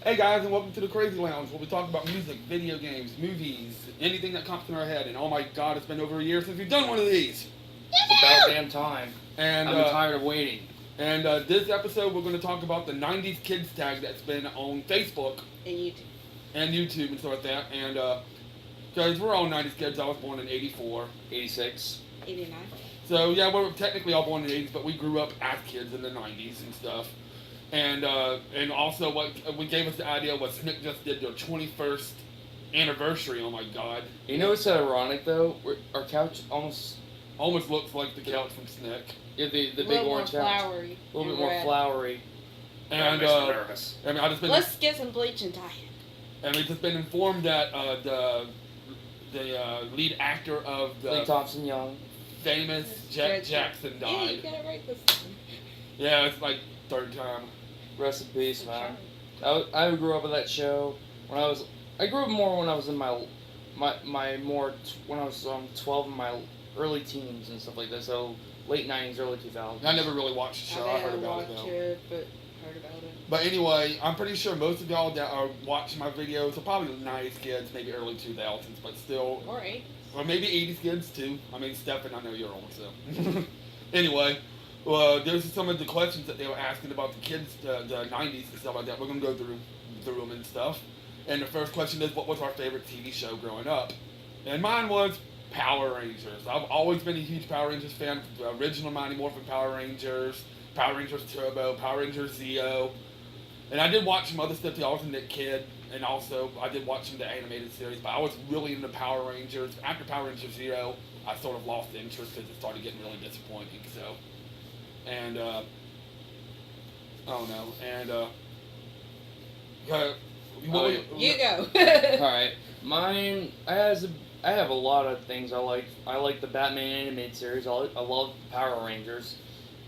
Hey guys, and welcome to the Crazy Lounge, where we talk about music, video games, movies, anything that comes in our head. And oh my God, it's been over a year since we've done one of these. It's about damn time. And I'm tired of waiting. And this episode, we're going to talk about the 90's kids tag that's been on Facebook And YouTube. and stuff like that. And because we're all 90's kids, I was born in 84, 86. 89. So yeah, we're technically all born in the 80s, but we grew up as kids in the 90's and stuff. And also what gave us the idea was Nick just did their 21st anniversary. Oh my God! You know what's ironic though? Our couch almost looks like the couch from Snick. Yeah, the big more orange couch. flowery. A little bit more flowery. And nervous. I mean, I just been. Let's get some bleach and dye it. And we've just been informed that the lead actor of the Lee Thompson Young. famous Jack Jackson Yeah, you died. got it right this time. Yeah, it's like third time. Rest in peace, man. I grew up with that show I grew up more when I was in when I was 12 in my early teens and stuff like that. So late 90s, early 2000s. I never really watched the show. I heard about it watch though. it, but heard about it. But anyway, I'm pretty sure most of y'all that are watching my videos are probably 90's kids, maybe early 2000s, but still, Or 8. or maybe 80's kids too. I mean, Stefan, I know you're old, so. Anyway, there's some of the questions that they were asking about the kids, the 90's and stuff like that. We're gonna go through them and stuff. And the first question is, what was our favorite TV show growing up? And mine was Power Rangers. I've always been a huge Power Rangers fan. The original Mighty Morphin Power Rangers, Power Rangers Turbo, Power Rangers Zeo. And I did watch some other stuff too. I was a Nick kid, and also I did watch some of the animated series. But I was really into Power Rangers. After Power Rangers Zero, I sort of lost interest because it started getting really disappointing. So, and I don't know. And You go. Alright. Mine, I have a lot of things I like. I like the Batman animated series. I love Power Rangers.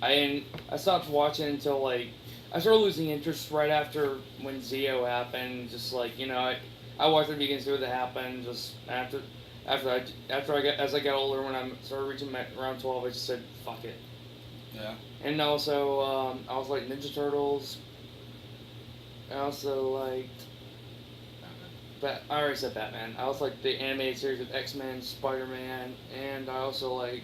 I stopped watching until I started losing interest right after when Zeo happened. Just I watched the beginning, see what happened. Just as I got older, when I started reaching around 12, I just said fuck it. Yeah. And also I was like Ninja Turtles. I also liked. I already said Batman. I also like the animated series with X-Men, Spider-Man, and I also like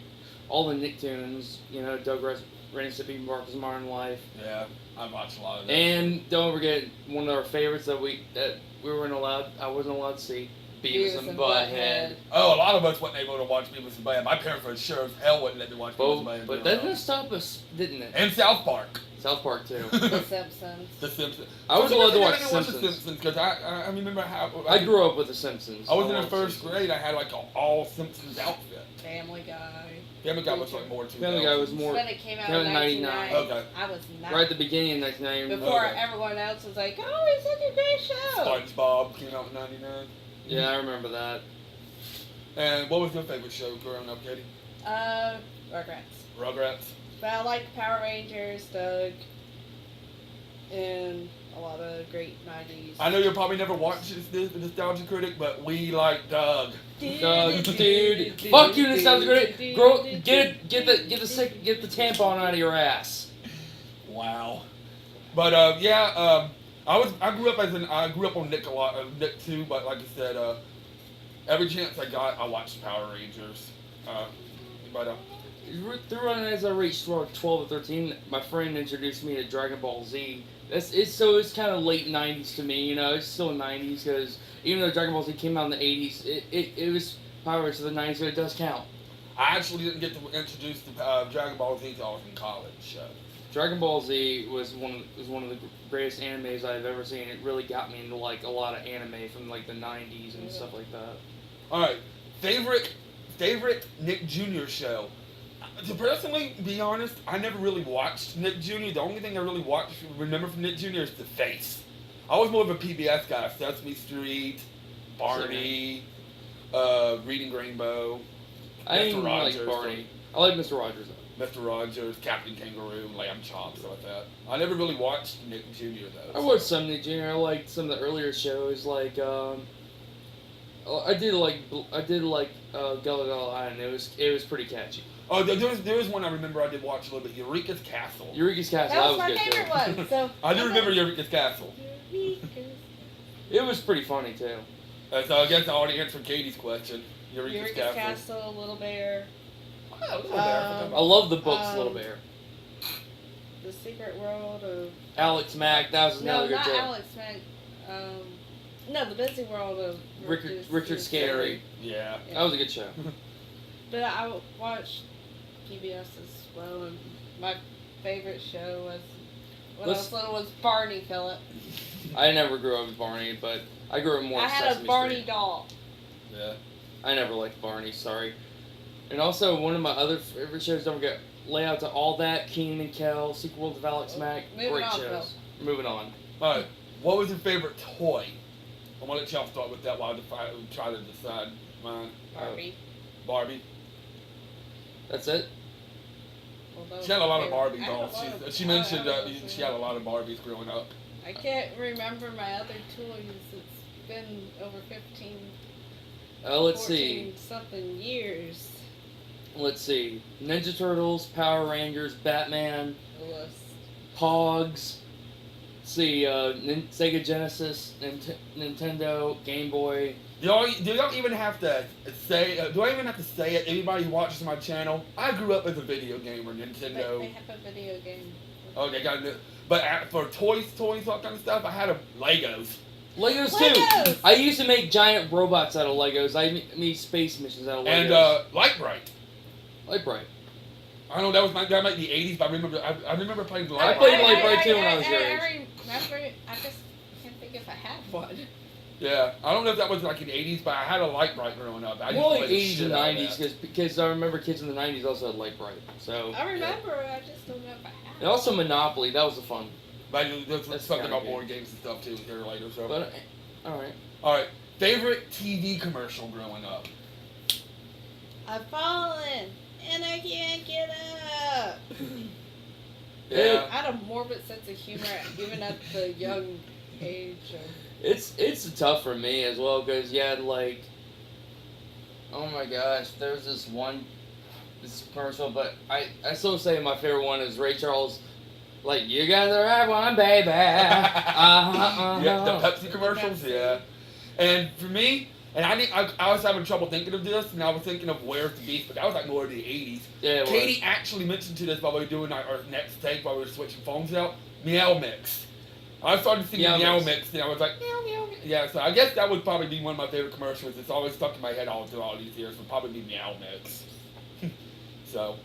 all the Nicktoons. Doug Ren and Stimpy, Marcus Modern Life. Yeah, I watched a lot of that. And don't forget one of our favorites that we weren't allowed. I wasn't allowed to see. Beavis and Butthead. Oh, a lot of us wasn't able to watch Beavis and Butthead. My parents were sure as hell wouldn't let me watch Beavis and Butthead. But that didn't stop us, didn't it? And South Park. South Park too. The Simpsons. The Simpsons. I was allowed to watch The Simpsons. Simpsons because I remember how I grew up with The Simpsons. I was in the first grade. I had like an all Simpsons outfit. Family Guy. Family Guy was like more too. Family Guy was more. When it came out in in 99. 99. Okay. I was 9. Right at the beginning of 1999. Before Okay. everyone else was like, oh, it's such a great show. SpongeBob came out in '99. Yeah, I remember that. And what was your favorite show growing up, Katie? Rugrats. Rugrats. But I like Power Rangers, Doug, and a lot of great 90s. I know you'll probably never watch this Nostalgia Critic, but we like Doug. Doug, dude, fuck you, Nostalgia Critic. Grow, get the tampon out of your ass. Wow. But I grew up on Nick a lot, Nick too. But like I said, every chance I got, I watched Power Rangers. As I reached 12 or 13, my friend introduced me to Dragon Ball Z. It's kind of late 90s to me, It's still 90s because even though Dragon Ball Z came out in the 80s, it was Power Rangers of the 90s, so it does count. I actually didn't get to introduce the Dragon Ball Z until I was in college. Dragon Ball Z was one of the greatest animes I've ever seen. It really got me into a lot of anime from the 90s and stuff like that. All right, favorite Nick Jr. show. To personally be honest, I never really watched Nick Jr. The only thing I really remember from Nick Jr. is the face. I was more of a PBS guy. Sesame Street, Barney, Reading Rainbow. I didn't like Barney. I like Mr. Rogers though. Mr. Rogers, Captain Kangaroo, Lamb Chop, stuff like that. I never really watched Nick Jr. though. I watched some Nick Jr. I liked some of the earlier shows, I did like Gullah Gullah Island. It was pretty catchy. Oh, there was one I remember I did watch a little bit. Eureka's Castle. Eureka's Castle. That was my good favorite too. one. So I do remember Eureka's Castle. Eureka's It was pretty funny too. So I guess I already answered Katie's question. Eureka's Eureka's Castle. Castle, Little Bear, Oh, Little Bear. I love the books, Little Bear. The Secret World of... Alex Mack, that was No, another good not show. Alex Mack. No, The Busy World of... Richard Scarry. Yeah. That was a good show. But I watched PBS as well, and my favorite show was, when I was little, was Barney Phillip. I never grew up with Barney, but I grew up more I with had a Sesame Barney Street. doll. Yeah. I never liked Barney, sorry. And also, one of my other favorite shows, don't forget, Lay Out to All That, Keenan and Kel, Secret World of Alex Mack. Moving Great on, shows. Moving on. Alright, what was your favorite toy? I'm gonna let y'all start with that while I try to decide mine. Barbie. Barbie. That's it? Although She had a lot of I Barbie had a dolls. lot of- She mentioned I she had a lot of Barbies growing up. I can't remember my other toys. It's been over 15, Let's 14 see. something years. Let's see. Ninja Turtles, Power Rangers, Batman, The list. Pogs. Let's see, Sega Genesis, Nintendo, Game Boy. Do y'all even have to say? Do I even have to say it? Anybody who watches my channel, I grew up as a video gamer, Nintendo. They have a video game. Okay, got it. But for toys, all kind of stuff, I had Legos. Legos too. Legos! I used to make giant robots out of Legos. I made space missions out of Legos. And Light Bright. Light Bright. I don't know, that might be the 80s, but I remember playing Light I Bright. played Light Bright too when I was your age. I remember. I just can't think if I had one. Yeah, I don't know if that was like in the 80s, but I had a Light Bright growing up. I used More to like play the 80s shit and out of 90s that. because I remember kids in the 90s also had Light Bright. So I remember. I just don't know if I had. and also Monopoly. That was the fun. But there's That's something kinda about good. board games and stuff too here later. So, But all right. all right, favorite TV commercial growing up. I've fallen and I can't get up. Yeah. I had a morbid sense of humor even at the young age of... It's tough for me as well because you had like, oh my gosh, there's this commercial, but I still say my favorite one is Ray Charles, like you got the right one, baby. Yeah, the Pepsi commercials. Pepsi. Yeah. And for me, and I was having trouble thinking of this, and I was thinking of Where's the Beast, but that was like more of the 80s. Yeah, it was. Katie actually mentioned to this while we were doing our next take, while we were switching phones out. Meow Mix. I started singing Meow Mix, and I was like, meow, meow, meow. Yeah, so I guess that would probably be one of my favorite commercials. It's always stuck in my head all through all these years. Would probably be Meow Mix. So,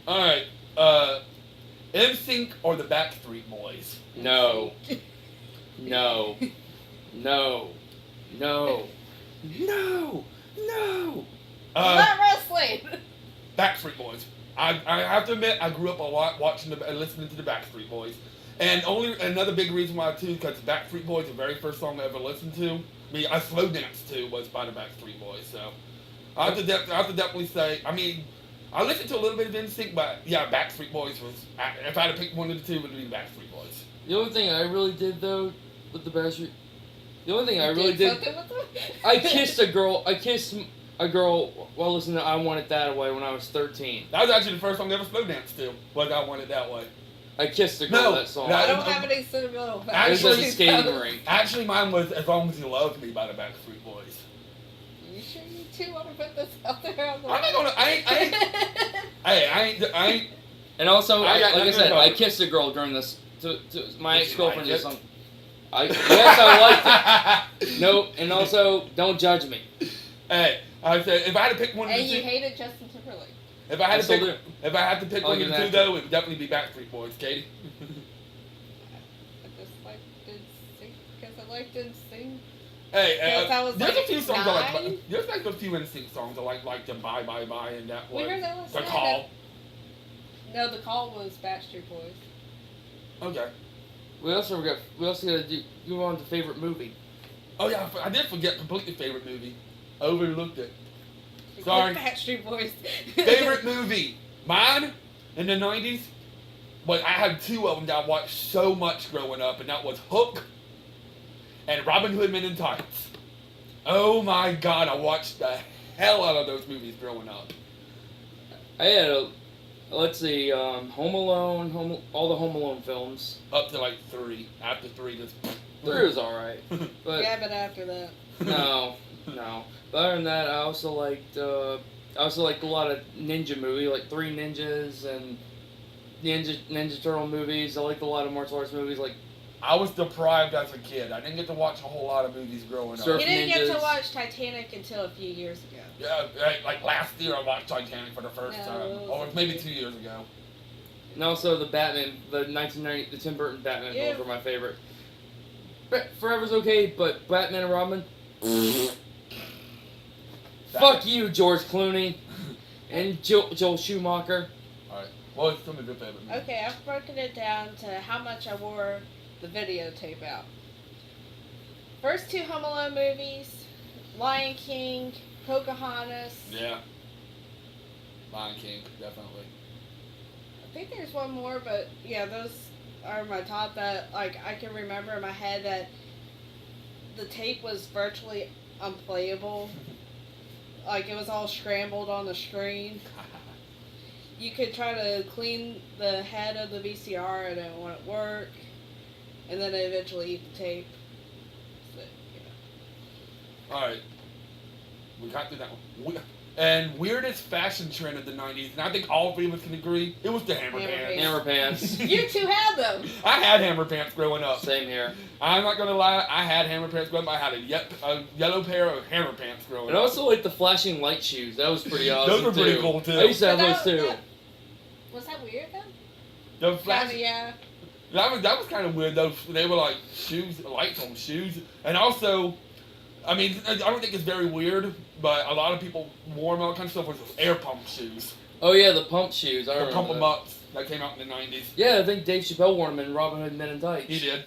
all right. NSYNC or the Backstreet Boys? No. No. No. No. No. No. Not wrestling! Backstreet Boys. I have to admit, I grew up a lot watching and listening to the Backstreet Boys. And only another big reason why too, because the Backstreet Boys, the very first song I ever listened to, I slow danced to, was by the Backstreet Boys. So I have to definitely say, I mean, I listened to a little bit of NSYNC, but yeah, Backstreet Boys was. If I had to pick one of the two, it would be Backstreet Boys. The only thing I really did though with the Backstreet, the only thing I really did, something with them? I kissed a girl while listening to I Want It That Way when I was 13. That was actually the first song I ever slow danced to. Was I Want It That Way? I kissed a girl No, that song. I don't have any sentimental It was Actually, at a skating rink. Actually, mine was As Long As You Love Me by the Backstreet Boys. You sure you two want to put this out there on the I'm not gonna. I ain't. And also, I got like I nothing said, about I it. kissed a girl during this. My Did you ex-girlfriend like did it? something. Yes, I liked it. No, and also, don't judge me. Hey, I said if I had to pick one of And the you two, hated Justin Timberlake. if I had I to still pick, if I had to pick I'll one of give the two that though, it would definitely be Backstreet Boys. Katie. I just like did sing because I liked to sing. Hey, Yes, I was there's like a few songs I 9. like. There's like a few NSYNC songs I like the Bye Bye Bye and that We one. heard that one. The Call. No, the call was Backstreet Boys. Okay. We also got to do. You on to favorite movie? Oh yeah, I did forget completely favorite movie. Overlooked it. Sorry. Backstreet Boys. Favorite movie. Mine in the 90s. But I had two of them that I watched so much growing up, and that was Hook and Robin Hood Men in Tights. Oh my God, I watched the hell out of those movies growing up. I had Let's see. Home Alone, all the Home Alone films. Up to like 3. After 3, just 3 was all right, but Yeah, but after that. no. But other than that, I also liked a lot of ninja movies, like Three Ninjas and Ninja Turtle movies. I liked a lot of martial arts movies, like I was deprived as a kid. I didn't get to watch a whole lot of movies growing up. Surf You didn't get to Ninjas. watch Titanic until a few years ago. Yeah, like last year I watched Titanic for the first No, time. it was Or maybe 2 years ago. and also the Batman, the 1990, the Tim Burton Batman Yeah. films were my favorite. Forever's okay, but Batman and Robin. Fuck you, George Clooney, and Joel Schumacher. Alright. Well, it's some of your favorite movies. Okay, I've broken it down to how much I wore the videotape out. First 2 Home Alone movies, Lion King, Pocahontas. Yeah. Lion King, definitely. I think there's one more, but yeah, those are my top that like I can remember in my head that the tape was virtually unplayable. Like it was all scrambled on the screen. You could try to clean the head of the VCR and it wouldn't work. And then they eventually eat the tape. So, yeah. Alright. We got through that one. And weirdest fashion trend of the 90s, and I think all 3 of us can agree, it was the hammer Hammer pants. Hammer pants. You two had them! I had hammer pants growing up. Same here. I'm not gonna lie, I had hammer pants growing up. I had a yellow pair of hammer pants growing And up. also like the flashing light shoes. That was pretty awesome. Those were pretty too. cool, too. I used to have But those too. Was that weird then? The Kinda, flash, yeah. that was kind of weird though. They were like shoes, lights on shoes, and also, I mean, I don't think it's very weird, but a lot of people wore them. All kind of stuff was air pump shoes. Oh yeah, the pump shoes. I The remember pump 'em that. ups that came out in the 90s. Yeah, I think Dave Chappelle wore them in Robin Hood Men in Tights. He did.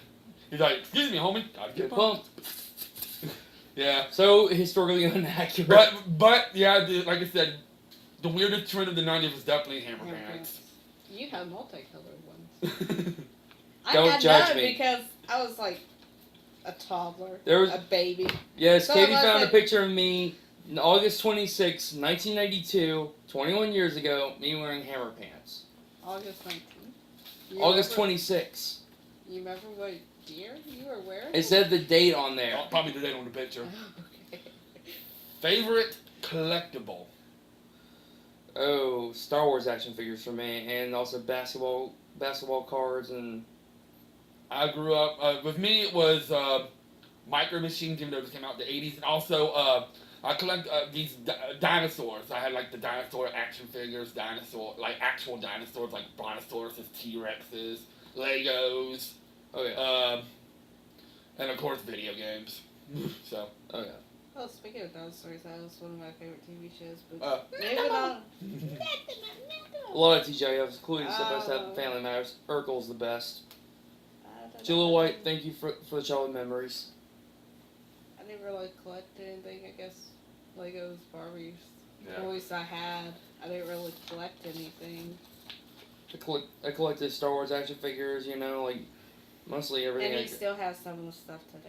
He's like, excuse me, homie, gotta get Get pumped. pumped. Yeah. So historically inaccurate. But yeah, like I said, the weirdest trend of the 90s was definitely hammer Hammer pants. You have multicolored ones. I Don't had judge none me. because I was like a toddler, There was- a baby. Yes, So Katie unless found a I- picture of me on August 26, 1992, 21 years ago, me wearing hammer pants. August 19th. You August remember- 26. You remember what year you were wearing? It said the date on there. Oh, probably the date on the picture. Okay. Favorite collectible? Oh, Star Wars action figures for me, and also basketball cards and. I grew up, with me it was Micro Machines, even though it came out in the 80s, and also I collect these dinosaurs. I had like the dinosaur action figures, like actual dinosaurs, like Brontosauruses, T-Rexes, Legos, Oh yeah. and of course video games. So. Oh yeah. Oh, speaking of dinosaurs, that was one of my favorite TV shows. But maybe not. A lot of TGIFs, including Step by Step, Oh. Family Matters. Urkel's the best. I don't Julia know. White, thank you for the childhood memories. I didn't really collect anything. I guess Legos, Barbies, Yeah. toys I had. I didn't really collect anything. I collected Star Wars action figures, like mostly everything. And he still has some of the stuff today.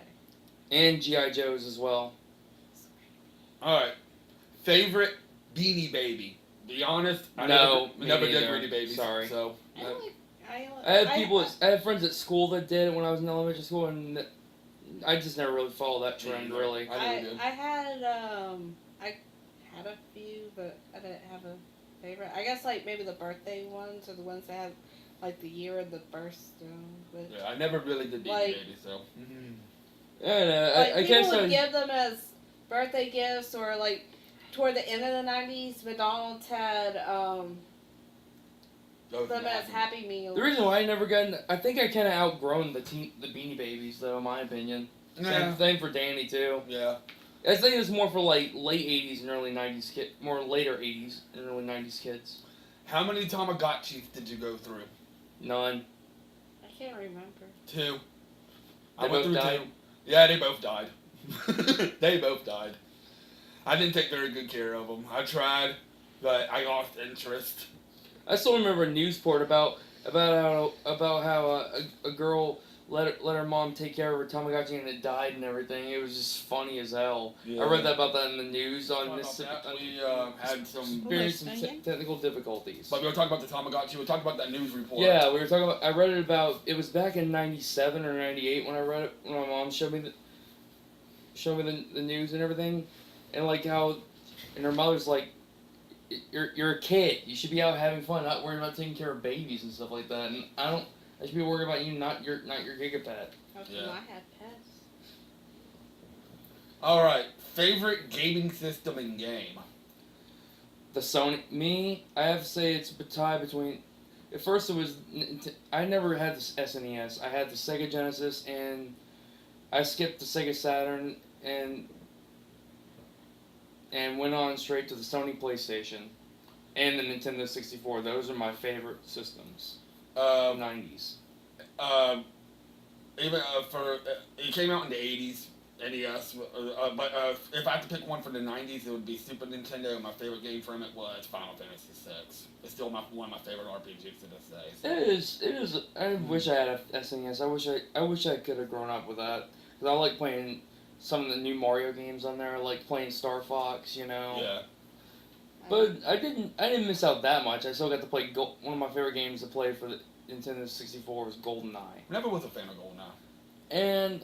And G.I. Joes as well. Alright. Favorite Beanie Baby? Be honest, I No, me never did neither. Beanie Babies. Sorry. So, I had friends at school that did it when I was in elementary school, and I just never really followed that trend, Yeah. really. I never did. I had a few, but I didn't have a favorite. I guess like maybe the birthday ones or the ones that have like the year of the birthstone. But yeah, I never really did Beanie Like- Baby, so. Yeah, like I people guess would give them as birthday gifts or like toward the end of the 90s, McDonald's had Those them as nasty. Happy Meals. the reason why I never got, I think I kind of outgrown the Beanie Babies, though, in my opinion. Yeah. Same for Danny too. Yeah. I think it's more for like late 80s and early 90s more later 80s and early 90s kids. How many Tamagotchis did you go through? None. I can't remember. 2. They both died? 2. Yeah, they both died. They both died. I didn't take very good care of them. I tried, but I lost interest. I still remember a news report about how a girl let her mom take care of her Tamagotchi and it died and everything. It was just funny as hell. Yeah. I read that about that in the news on Talk about Mississippi. that. We had some. Experienced some technical difficulties. But we were talking about the Tamagotchi. We were talking about that news report. Yeah, we were talking about. I read it about. It was back in '97 or '98 when I read it. When my mom showed me the news and everything, and like how, and her mother's like, you're a kid. You should be out having fun, not worrying about taking care of babies and stuff like that. And I should be worried about you, not your gigapet. How come Yeah. I have pets? All right. Favorite gaming system and game. The Sony. I have to say it's a tie between. At first, it was. I never had the SNES. I had the Sega Genesis, and I skipped the Sega Saturn and went on straight to the Sony PlayStation and the Nintendo 64. Those are my favorite systems. 90s. Even for it came out in the 80s. NES, but if I had to pick one for the 90s, it would be Super Nintendo. My favorite game from it was Final Fantasy VI. It's still one of my favorite RPGs to this day. So. It is. I wish I had a SNES. I wish I could have grown up with that. Because I like playing some of the new Mario games on there. I like playing Star Fox, you know. Yeah. But I didn't miss out that much. I still got to play one of my favorite games to play for the Nintendo 64 was GoldenEye. Never was a fan of GoldenEye. And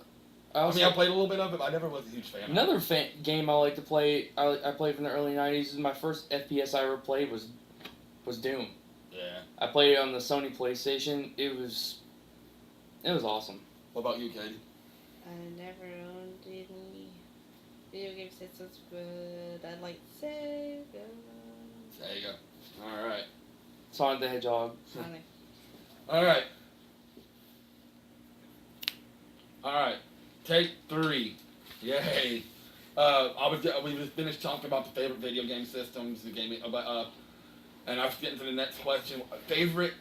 I played a little bit of it, but I never was a huge fan. Another game I like to play. I played from the early '90s. My first FPS I ever played was Doom. Yeah. I played it on the Sony PlayStation. It was awesome. What about you, Katie? I never owned any video game systems, but I like Sega. Sega. All right. Sonic the Hedgehog. Sonic. All right. All right. Take 3. Yay. We just finished talking about the favorite video game systems, the gaming, and I was getting to the next question. Favorite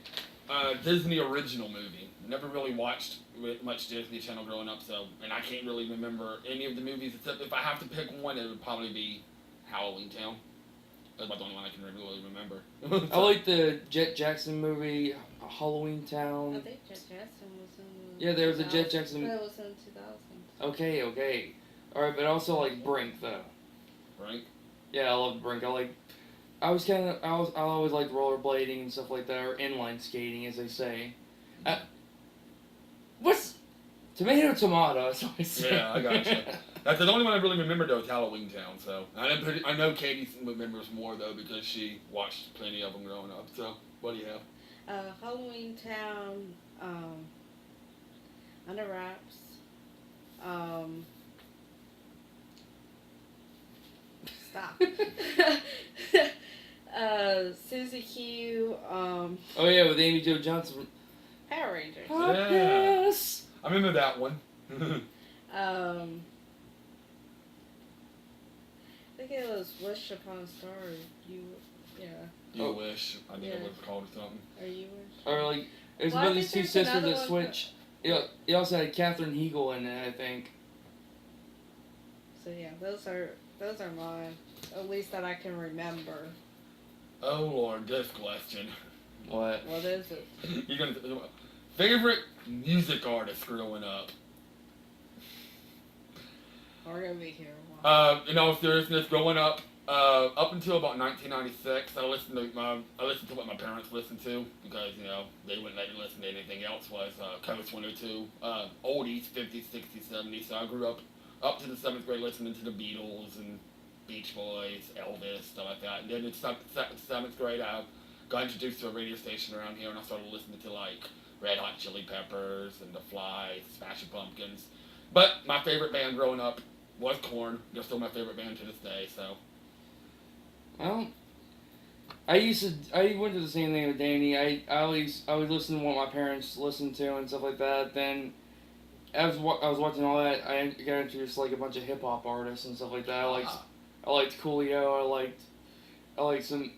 Disney original movie. Never really watched much Disney Channel growing up, and I can't really remember any of the movies except if I have to pick one, it would probably be Halloween Town. That's about the only one I can really remember. I like the Jet Jackson movie, Halloween I Town. think Jet Jackson was in. Yeah, there was a 2000. Jet Jackson. That was in 2000. Okay. Alright, but I also like Brink though. Right? Yeah, I love Brink. I always liked rollerblading and stuff like that, or inline skating, as they say. What's tomato? That's what I say. Yeah, I gotcha. That's the only one I really remember though is Halloween Town. So I know Katie remembers more though because she watched plenty of them growing up. So what do you have? Halloween Town, Under Wraps, stop. Susie Q, Oh yeah, with Amy Jo Johnson. Power Rangers. Yeah. Yes. I remember that one. I think it was Wish Upon a Star. You wish. I think it Yeah. was called or something. Or You Wish. Or like, there's Well, I about think these two there's sisters another that one switch. He also had Katherine Hegel in it, I think. So yeah, those are mine. At least that I can remember. Oh Lord, this question. What? What is it? You're gonna favorite music artist growing up. We're gonna be here a while. In all seriousness, growing up, up until about 1996, I listened to what my parents listened to because they wouldn't let me listen to anything else. Was Coast 102, oldies, 50s, 60s, 70s. So I grew up to the 7th grade listening to the Beatles and Beach Boys, Elvis, stuff like that. And then in 7th grade, I got introduced to a radio station around here, and I started listening to like Red Hot Chili Peppers and The Fly, Smashing Pumpkins. But my favorite band growing up was Korn. They're still my favorite band to this day. So. Well, I went to the same thing with Danny. I always listen to what my parents listened to and stuff like that. Then, as I was watching all that, I got introduced to like a bunch of hip hop artists and stuff like that. I liked Coolio. I liked some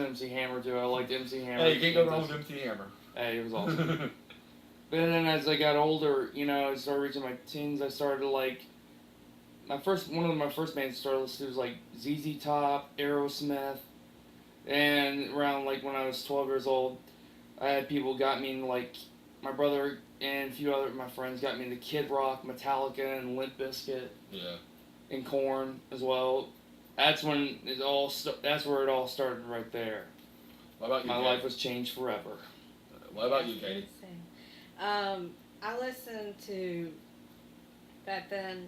MC Hammer too. I liked MC Hammer. Hey, you can't go wrong with MC Hammer. Hey, it was awesome. But then as I got older, I started reaching my teens. I started to like one of my first bands I started listening to was like ZZ Top, Aerosmith, and around like when I was 12 years old, I had people got me in like my brother and a few other of my friends got me into Kid Rock, Metallica, and Limp Bizkit, Yeah. and Korn as well. That's when it all. That's where it all started right there. What about you? My Katie? life was changed forever. What about you, Katie? I listened to back then.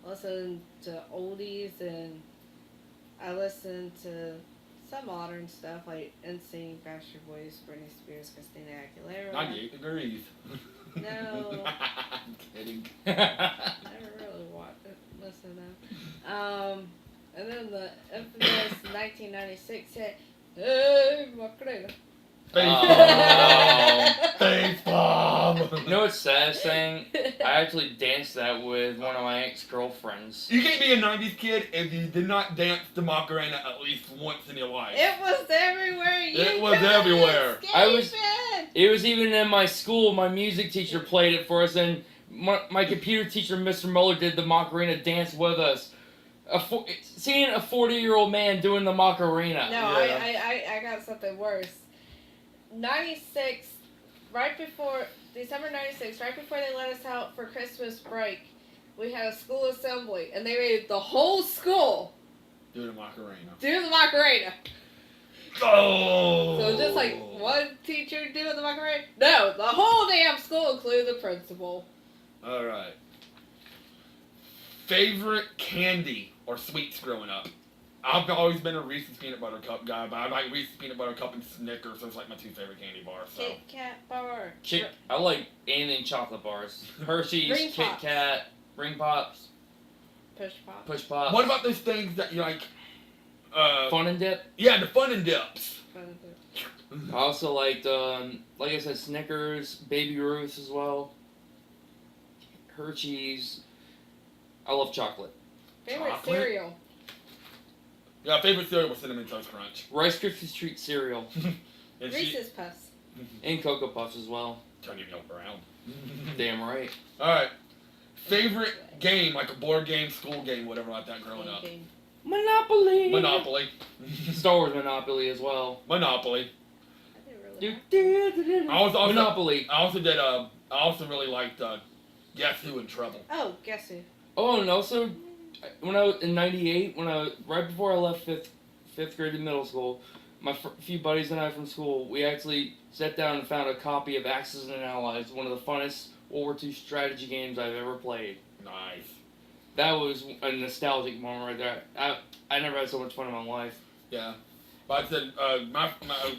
I listened to oldies, and I listened to some modern stuff like NSYNC, Backstreet Boys, Britney Spears, Christina Aguilera. 98 degrees. No. I'm kidding. Never really listened to them. And then the infamous 1996 hit, Hey, Macarena. Face bomb. You know what's the saddest thing? I actually danced that with one of my ex-girlfriends. You can't be a 90s kid if you did not dance the Macarena at least once in your life. It was everywhere. It was everywhere. It was even in my school. My music teacher played it for us, and my computer teacher, Mr. Muller, did the Macarena dance with us. Seeing a 40-year-old man doing the Macarena. No, Yeah. I got something worse. 96, right before, December 96, right before they let us out for Christmas break, we had a school assembly, and they made the whole school Do the Macarena. do the Macarena. Oh! So just like one teacher doing the Macarena? No, the whole damn school, including the principal. Alright. Favorite candy or sweets growing up? I've always been a Reese's Peanut Butter Cup guy, but I like Reese's Peanut Butter Cup and Snickers. Those are like my two favorite candy bars. So. Kit Kat bar. I like anything chocolate bars. Hershey's, Ring Kit Pops. Kat, Ring Pops, Push pop. Push Pops. What about those things that you like? Fun and Dip? Yeah, the Fun and Dips. I also liked, like I said, Snickers, Baby Ruths as well. Hershey's. I love chocolate. Favorite Chocolate? cereal. Yeah, favorite cereal was Cinnamon Toast Crunch. Rice Krispies Treat cereal. And Reese's Puffs. And Cocoa Puffs as well. Turn your milk around. Damn right. Alright. Favorite game, like a board game, school game, whatever like that growing up. Monopoly. Monopoly. Star Wars Monopoly as well. Monopoly. I didn't really like I was also, Monopoly. I also really liked Guess Who in Trouble. Oh, guess who? Oh, and also, when I was in '98, right before I left fifth grade in middle school, my few buddies and I from school, we actually sat down and found a copy of Axis and Allies, one of the funnest World War II strategy games I've ever played. Nice. That was a nostalgic moment right there. I never had so much fun in my life. Yeah. But I said,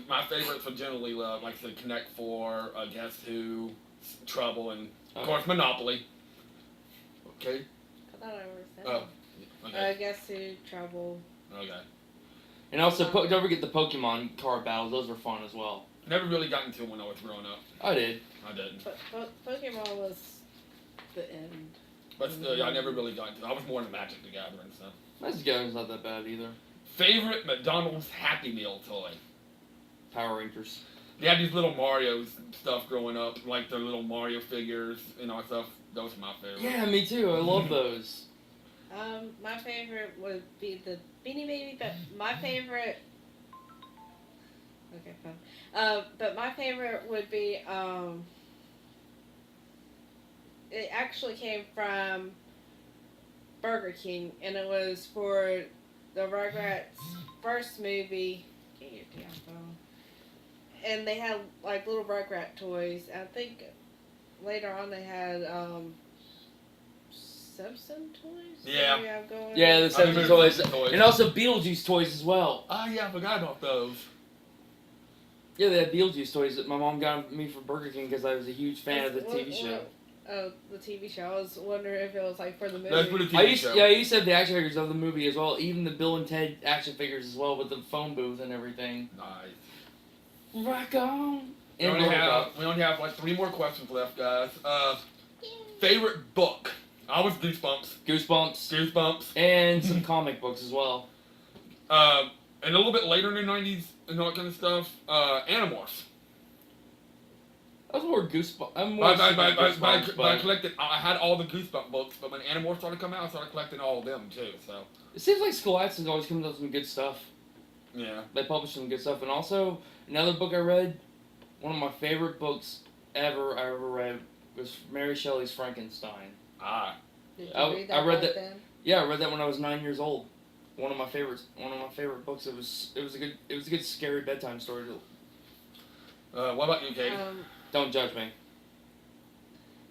my favorites are generally, like I said, Connect 4, Guess Who, Trouble, and, of course, Monopoly. Okay? I thought I already said Oh. Okay. Guess who? Trouble. Okay. And also, don't forget the Pokemon card battles. Those were fun as well. Never really got into them when I was growing up. I did. I didn't. But Pokemon was the end. But still, yeah, I never really got into it. I was more into Magic the Gathering, so. Magic the Gathering's not that bad either. Favorite McDonald's Happy Meal toy? Power Rangers. They had these little Mario's stuff growing up, like their little Mario figures and all that stuff. Those are my favorite. Yeah, me too. I love those. My favorite would be the Beanie Baby, but my favorite. Okay, fine. But my favorite would be It actually came from Burger King, and it was for the Rugrats first movie. Get your damn phone. And they had like little Rugrat toys. I think later on they had Simpson toys. Yeah. Maybe I'm going. Yeah, the I Simpsons remember toys. the toys. And also Beetlejuice toys as well. Oh yeah, I forgot about those. Yeah, they had Beetlejuice toys that my mom got me for Burger King because I was a huge fan of the TV show. Oh, the TV show. I was wondering if it was like for the movie. That's for the I TV used show. I used to have the action figures of the movie as well, even the Bill and Ted action figures as well with the phone booth and everything. Nice. Rock on. We And only have like 3 more questions left, guys. Favorite book? I was Goosebumps. Goosebumps. And some comic books as well. And a little bit later in the 90s and all that kind of stuff, Animorphs. I was more Goosebumps. I'm more But Goosebumps, I collected, I had all the Goosebumps books, but when Animorphs started coming out, I started collecting all of them too, so. it seems like Scholastic always comes up with some good stuff. Yeah. They publish some good stuff. And also, another book I read, one of my favorite books I ever read, was Mary Shelley's Frankenstein. Ah. Did you I- read I that read back that- then? Yeah, I read that when I was 9 years old. One of my favorites. One of my favorite books. It was a good scary bedtime story. What about you, Katie? Don't judge me.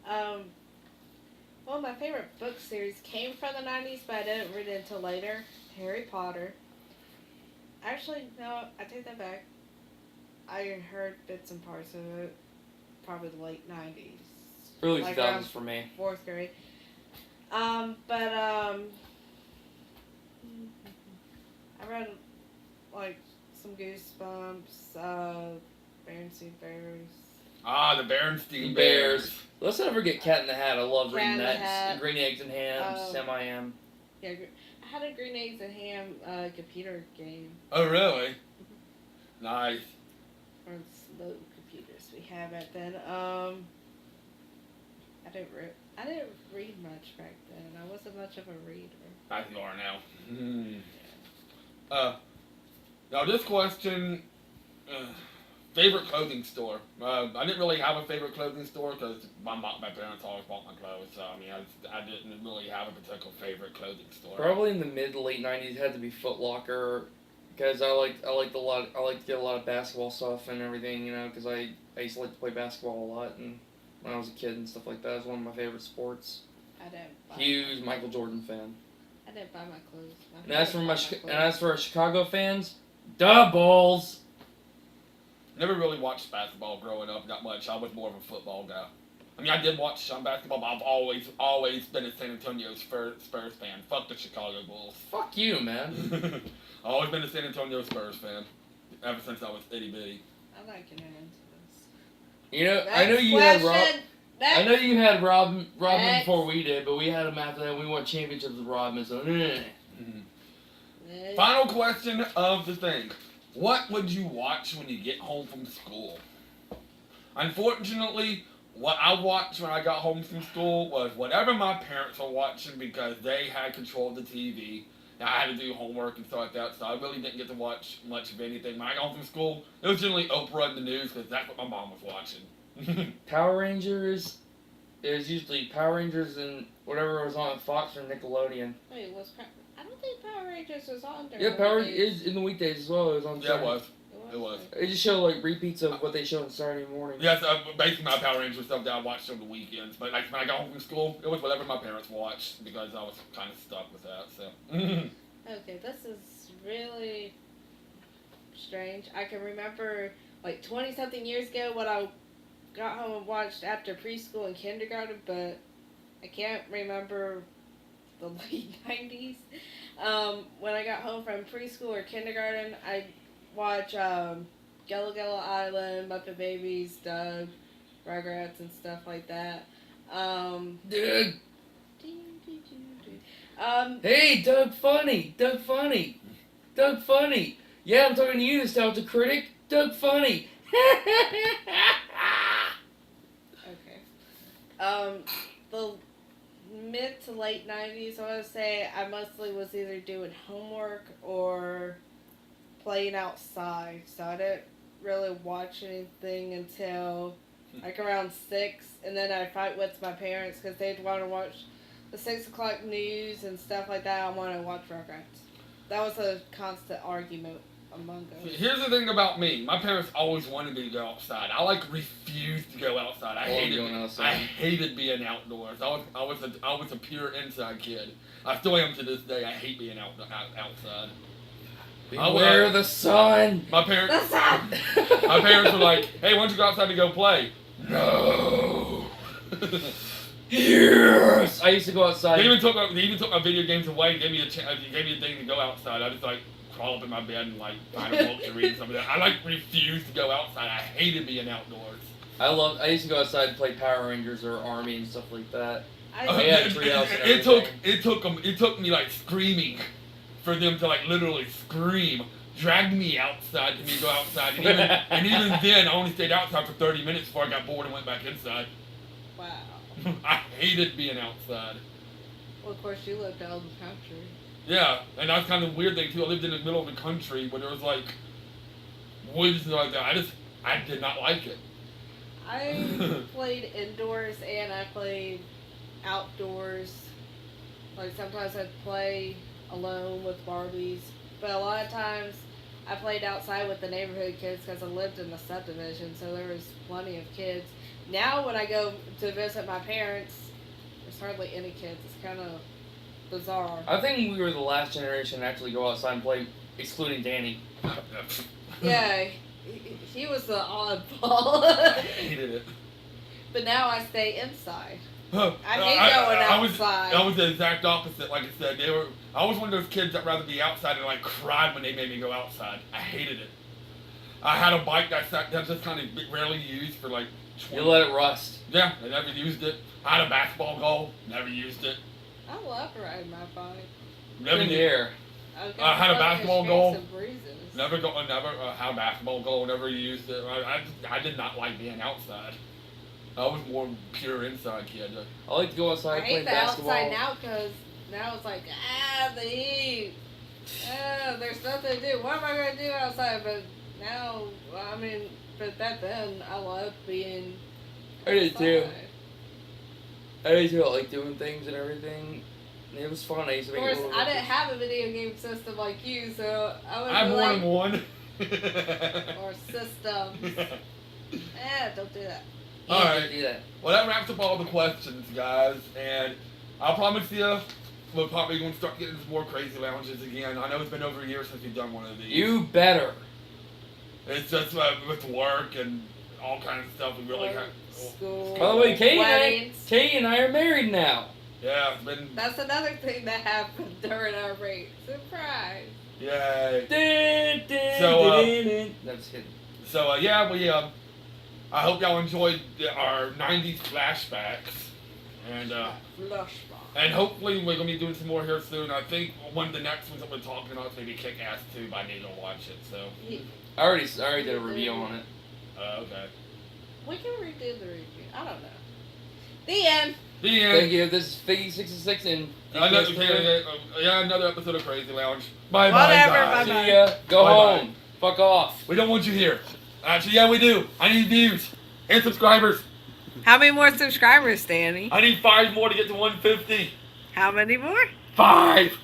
One of my favorite book series came from the 90s, but I didn't read it until later. Harry Potter. Actually, no, I take that back. I heard bits and parts of it, probably the late 90s. Early Like 2000s around for me. 4th grade. I read, like, some Goosebumps, Berenstain Bears. Ah, the Berenstain Bears. Bears. Let's not forget Cat in the Hat. I love Cat reading in the that. Hat. Green Eggs and Ham, Sam I Am. Yeah, I had a Green Eggs and Ham computer game. Oh, really? Nice. Or slow computers we had back then. I didn't read much back then. I wasn't much of a reader. I think you are now. Now this question, favorite clothing store. I didn't really have a favorite clothing store because my parents always bought my clothes. So I mean, I didn't really have a particular favorite clothing store. Probably in the mid to late 90s, it had to be Foot Locker. Because I liked to get a lot of basketball stuff and everything, you know, because I used to like to play basketball a lot, and when I was a kid and stuff like that, it was one of my favorite sports. I didn't buy Huge Michael Jordan fan. I didn't buy my clothes. And as for Chicago fans, the Bulls. Never really watched basketball growing up that much. I was more of a football guy. I mean, I did watch some basketball, but I've always been a San Antonio Spurs fan. Fuck the Chicago Bulls. Fuck you, man. I've always been a San Antonio Spurs fan ever since I was itty bitty. I'm not getting into this. You know, Next I know you had Rob. question. Next. I know you had Robin Next. before we did, but we had him after that. We won championships with Robin, so. Next. Final question of the thing. What would you watch when you get home from school? Unfortunately, what I watched when I got home from school was whatever my parents were watching because they had control of the TV. And I had to do homework and stuff like that, so I really didn't get to watch much of anything. When I got home from school, it was generally Oprah and the news because that's what my mom was watching. Power Rangers. It was usually Power Rangers and whatever was on Fox or Nickelodeon. Wait, I don't think Power Rangers was on there. Yeah, Power is in the weekdays as well. It was on. Yeah, Saturday. it was. It was. It just showed like repeats of what they showed on Saturday morning. Yes, basically my Power Rangers stuff that I watched on the weekends. But like when I got home from school, it was whatever my parents watched because I was kind of stuck with that. So. Okay, this is really strange. I can remember like 20-something years ago when I got home and watched after preschool and kindergarten, but I can't remember the late 90s. When I got home from preschool or kindergarten, I watch Gullah Gullah Island, Muppet Babies, Doug, Rugrats, and stuff like that. Dude. Hey, Doug Funny. Yeah, I'm talking to you, nostalgia critic. Doug Funny. Okay. The mid to late 90s, I want to say I mostly was either doing homework or playing outside. So I didn't really watch anything until like around 6. And then I'd fight with my parents because they'd want to watch the 6 o'clock news and stuff like that. I want to watch Rugrats. That was a constant argument among us. Here's the thing about me. My parents always wanted me to go outside. I refused to go outside. I hated being outdoors. I was a pure inside kid. I still am to this day. I hate being outside. Beware the sun. My parents. The sun. My parents were like, "Hey, why don't you go outside to go play?" No. Yes. I used to go outside. They even took my video games away. Gave me a thing to go outside. I just like crawl up in my bed and like find a book to read and something. I like refused to go outside. I hated being outdoors. I used to go outside and play Power Rangers or Army and stuff like that. It took me like screaming for them to like literally scream, drag me outside to me go outside, and even then I only stayed outside for 30 minutes before I got bored and went back inside. Wow. I hated being outside. Well, of course, you lived out in the country. Yeah, and that's kind of a weird thing too. I lived in the middle of the country where there was like woods and like that. I did not like it. I played indoors and I played outdoors. Like sometimes I'd play alone with Barbies, but a lot of times I played outside with the neighborhood kids because I lived in the subdivision, so there was plenty of kids. Now when I go to visit my parents, there's hardly any kids. It's kind of bizarre. I think we were the last generation to actually go outside and play, excluding Danny. Yeah, he was the oddball. I hated it. But now I stay inside. I hate going outside. I was the exact opposite. Like I said, I was one of those kids that rather be outside and like cried when they made me go outside. I hated it. I had a bike that just kind of rarely used for like 20. You let it rust. Yeah, I never used it. I had a basketball goal, never used it. I love riding my bike. Never In the did. air. I had a basketball goal. Never Never had a basketball goal. Never used it. I did not like being outside. I was more pure inside kid. I like to go outside I and play hate the basketball. outside now because now it's like, the heat. There's nothing to do. What am I going to do outside? But now, I mean, but back then, I loved being I did too. outside. I did too. I like doing things and everything. It was fun. I used to Of make course, I didn't have a video game system like you, so I would I'm be more like, than one. or systems. Don't do that. You All can't right. do that. Well, that wraps up all the questions, guys. And I promise you, we're probably going to start getting some more crazy lounges again. I know it's been over a year since we've done one of these. You better. It's just with work and all kinds of stuff. We really Work, have. school, By the way, weddings. Kay and I are married now. Yeah, it's been. That's another thing that happened during our break. Surprise. Yay. Dun, dun, So, dun, dun. That's hidden. So, I hope y'all enjoyed our 90s flashbacks. And hopefully we're going to be doing some more here soon. I think one of the next ones that we're talking about is maybe Kick-Ass 2, but I need to watch it, so. I already did a review on it. Okay. We can redo the review. I don't know. The end. The end. Thank you. This is Figgy66 and Another episode of Crazy Lounge. Bye Whatever, guys. bye-bye. See ya. Go Bye-bye. home. Fuck off. We don't want you here. Actually, yeah, we do. I need views and subscribers. How many more subscribers, Danny? I need 5 more to get to 150. How many more? 5.